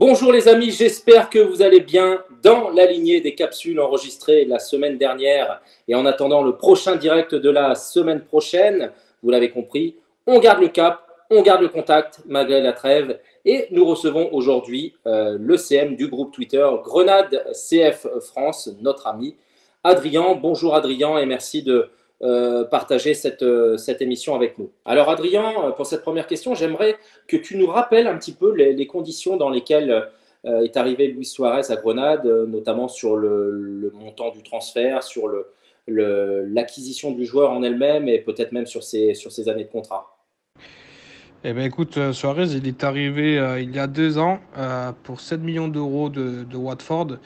Bonjour les amis, j'espère que vous allez bien dans la lignée des capsules enregistrées la semaine dernière et en attendant le prochain direct de la semaine prochaine. Vous l'avez compris, on garde le cap, on garde le contact malgré la trêve et nous recevons aujourd'hui le CM du groupe Twitter Grenade CF France, notre ami Adrien. Bonjour Adrien et merci de partager cette émission avec nous. Alors Adrien, pour cette première question, j'aimerais que tu nous rappelles un petit peu les conditions dans lesquelles est arrivé Luis Suarez à Grenade, notamment sur le montant du transfert, sur l'acquisition du joueur en elle-même et peut-être même sur ses années de contrat. Eh ben écoute, Suarez, il est arrivé il y a 2 ans pour 7 millions d'euros de Watford,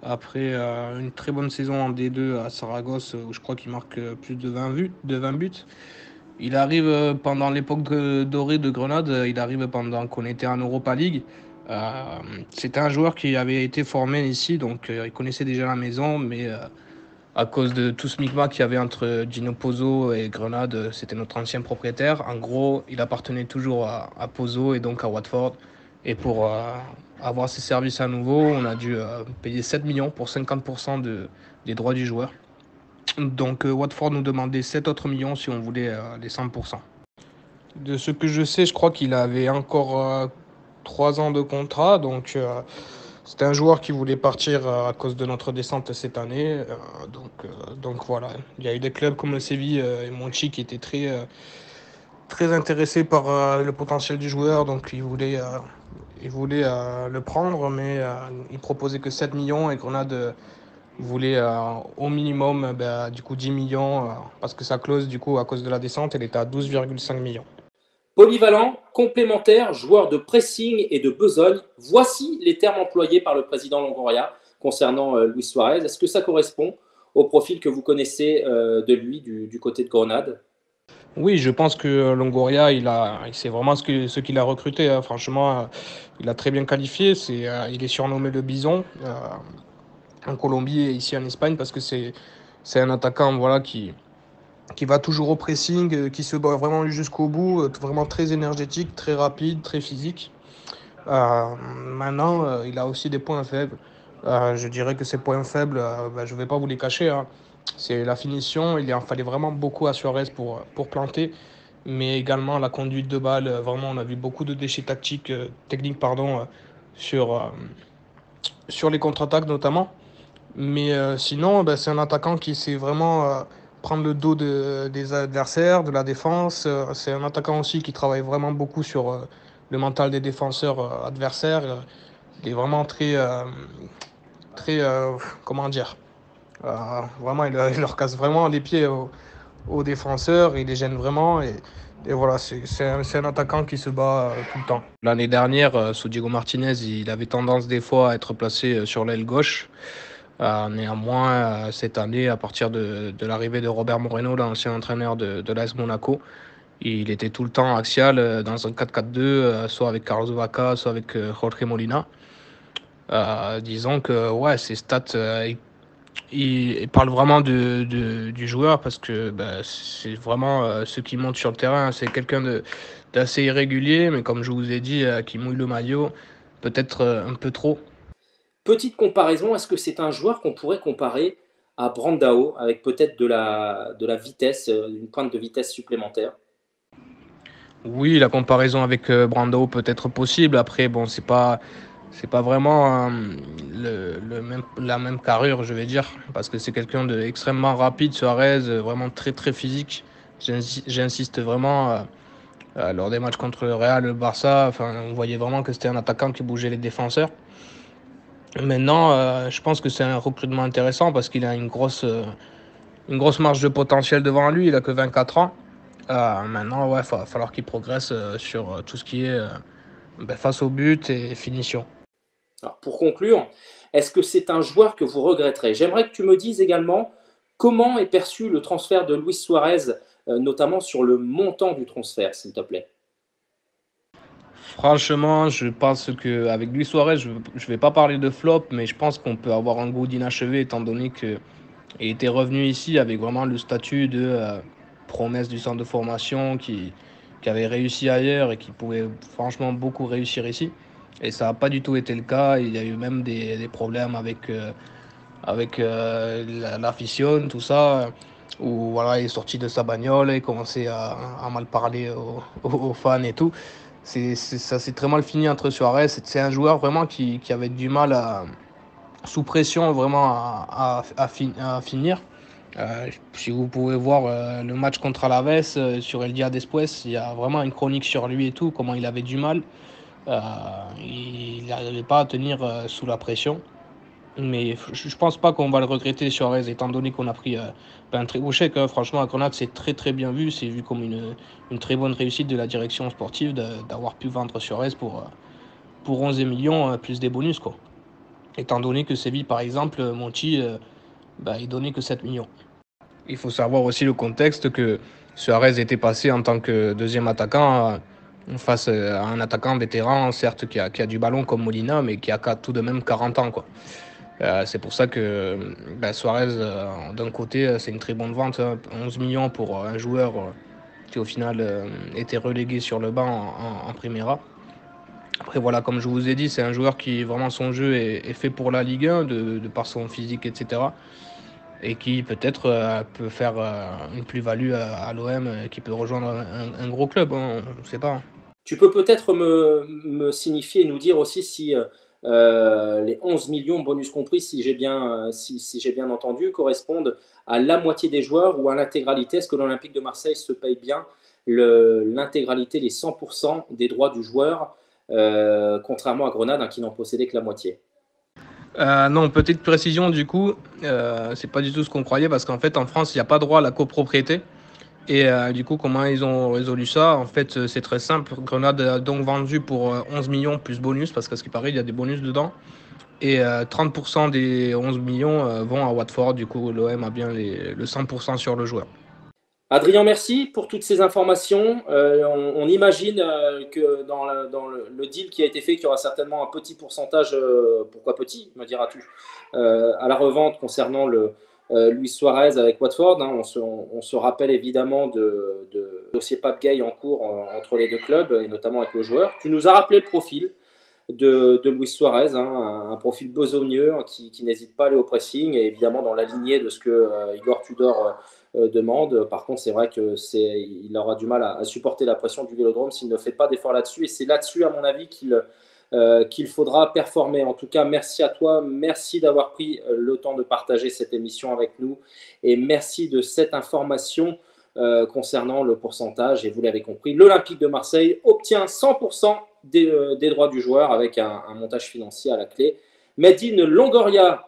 après une très bonne saison en D2 à Saragosse, où je crois qu'il marque plus de 20 buts. Il arrive pendant l'époque dorée de Grenade, il arrive pendant qu'on était en Europa League. Euh, C'était un joueur qui avait été formé ici, donc il connaissait déjà la maison, mais à cause de tout ce micmac qu'il y avait entre Gino Pozzo et Grenade, c'était notre ancien propriétaire. En gros, il appartenait toujours à Pozzo et donc à Watford. Et pour avoir ses services à nouveau, on a dû payer 7 millions pour 50% des droits du joueur. Donc Watford nous demandait 7 autres millions si on voulait les 100%. De ce que je sais, je crois qu'il avait encore 3 ans de contrat. Donc c'était un joueur qui voulait partir à cause de notre descente cette année. Donc voilà, il y a eu des clubs comme le Séville et Monchi qui étaient très intéressés par le potentiel du joueur. Donc ils voulaient le prendre, mais ils proposaient que 7 millions et Grenade voulait au minimum du coup 10 millions parce que sa clause du coup à cause de la descente elle était à 12,5 millions. Polyvalent, complémentaire, joueur de pressing et de besogne, voici les termes employés par le président Longoria concernant Luis Suarez. Est-ce que ça correspond au profil que vous connaissez de lui du côté de Grenade? Oui, je pense que Longoria, il sait vraiment ce qu'il a recruté, hein. Franchement, il a très bien qualifié. Il est surnommé le Bison en Colombie et ici en Espagne parce que c'est un attaquant voilà, qui va toujours au pressing, qui se bat vraiment jusqu'au bout, vraiment très énergétique, très rapide, très physique. Maintenant, il a aussi des points faibles. Je dirais que ces points faibles, je ne vais pas vous les cacher, hein. C'est la finition. Il en fallait vraiment beaucoup à Suarez pour planter. Mais également la conduite de balle. Vraiment, on a vu beaucoup de déchets techniques pardon, sur les contre-attaques notamment. Mais sinon, c'est un attaquant qui sait vraiment prendre le dos des adversaires, de la défense. C'est un attaquant aussi qui travaille vraiment beaucoup sur le mental des défenseurs adversaires. Il est vraiment très, comment dire, vraiment, il leur casse vraiment les pieds aux défenseurs, il les gêne vraiment. Et voilà, c'est un attaquant qui se bat tout le temps. L'année dernière, sous Diego Martinez, il avait tendance des fois à être placé sur l'aile gauche. Néanmoins, cette année, à partir de l'arrivée de Robert Moreno, l'ancien entraîneur de l'AS Monaco, il était tout le temps axial dans un 4-4-2, soit avec Carlos Vaca, soit avec Jorge Molina. Disons que ouais, ses stats, il parle vraiment du joueur parce que c'est vraiment ce qui monte sur le terrain. C'est quelqu'un d'assez irrégulier, mais comme je vous ai dit, qui mouille le maillot, peut-être un peu trop. Petite comparaison, est-ce que c'est un joueur qu'on pourrait comparer à Brandao avec peut-être de la vitesse, une pointe de vitesse supplémentaire? Oui, la comparaison avec Brando peut être possible. Après, bon, c'est pas vraiment la même carrure, je vais dire, parce que c'est quelqu'un d'extrêmement rapide, Suarez, vraiment très très physique. J'insiste vraiment lors des matchs contre le Real, le Barça, enfin, on voyait vraiment que c'était un attaquant qui bougeait les défenseurs. Maintenant, je pense que c'est un recrutement intéressant parce qu'il a une grosse marge de potentiel devant lui. Il a que 24 ans. Maintenant, ouais, va falloir qu'il progresse sur tout ce qui est face au but et finition. Alors, pour conclure, est-ce que c'est un joueur que vous regretterez? J'aimerais que tu me dises également comment est perçu le transfert de Luis Suarez, notamment sur le montant du transfert, s'il te plaît. Franchement, je pense qu'avec Luis Suarez, je ne vais pas parler de flop, mais je pense qu'on peut avoir un goût d'inachevé étant donné qu'il était revenu ici avec vraiment le statut de promesse du centre de formation qui avait réussi ailleurs et qui pouvait franchement beaucoup réussir ici. Et ça n'a pas du tout été le cas. Il y a eu même des problèmes avec l'afición, tout ça, où voilà, il est sorti de sa bagnole, il commençait à mal parler aux fans et tout. Ça s'est très mal fini entre Suarez. C'est un joueur vraiment qui avait du mal sous pression vraiment à finir. Si vous pouvez voir le match contre Alaves sur El Dia Después, il y a vraiment une chronique sur lui et tout, comment il avait du mal. Il n'arrivait pas à tenir sous la pression. Mais je ne pense pas qu'on va le regretter Suarez, étant donné qu'on a pris un très beau chèque. Hein. Franchement, à Grenade, c'est très très bien vu. C'est vu comme une très bonne réussite de la direction sportive d'avoir pu vendre Suarez pour 11 millions plus des bonus. Quoi. Étant donné que Séville, par exemple, Monchi, il donnait que 7 millions. Il faut savoir aussi le contexte que Suarez était passé en tant que deuxième attaquant face à un attaquant vétéran, certes, qui a du ballon comme Molina, mais qui a tout de même 40 ans. Quoi. C'est pour ça que Suarez, d'un côté, c'est une très bonne vente. 11 millions pour un joueur qui, au final, était relégué sur le banc en Primera. Après, voilà, comme je vous ai dit, c'est un joueur qui, vraiment, son jeu est fait pour la Ligue 1, de par son physique, etc. Et qui, peut-être, peut faire une plus-value à l'OM, qui peut rejoindre un gros club, hein, on ne sait pas. Tu peux peut-être me signifier et nous dire aussi si les 11 millions, bonus compris, si j'ai bien, si j'ai bien entendu, correspondent à la moitié des joueurs ou à l'intégralité. Est-ce que l'Olympique de Marseille se paye bien l'intégralité, les 100% des droits du joueur, contrairement à Grenade, hein, qui n'en possédait que la moitié? Non, petite précision du coup, c'est pas du tout ce qu'on croyait parce qu'en fait en France il n'y a pas droit à la copropriété. Et du coup, comment ils ont résolu ça? En fait, c'est très simple. Grenade a donc vendu pour 11 millions plus bonus, parce qu'à ce qui paraît, il y a des bonus dedans. Et 30% des 11 millions vont à Watford. Du coup, l'OM a bien le 100% sur le joueur. Adrien, merci pour toutes ces informations. On imagine que dans le deal qui a été fait, qu'il y aura certainement un petit pourcentage, pourquoi petit, me diras-tu, à la revente concernant Luis Suarez avec Watford. Hein. On se rappelle évidemment de dossier Pape Gay en cours entre les deux clubs, et notamment avec le joueur. Tu nous as rappelé le profil de Luis Suarez, hein, un profil besogneux hein, qui n'hésite pas à aller au pressing, et évidemment dans la lignée de ce que Igor Tudor demande. Par contre, c'est vrai qu'il aura du mal à supporter la pression du Vélodrome s'il ne fait pas d'effort là-dessus, et c'est là-dessus, à mon avis, qu'il faudra performer. En tout cas, merci à toi, merci d'avoir pris le temps de partager cette émission avec nous, et merci de cette information concernant le pourcentage. Et vous l'avez compris, l'Olympique de Marseille obtient 100% des droits du joueur avec un montage financier à la clé. Made in Longoria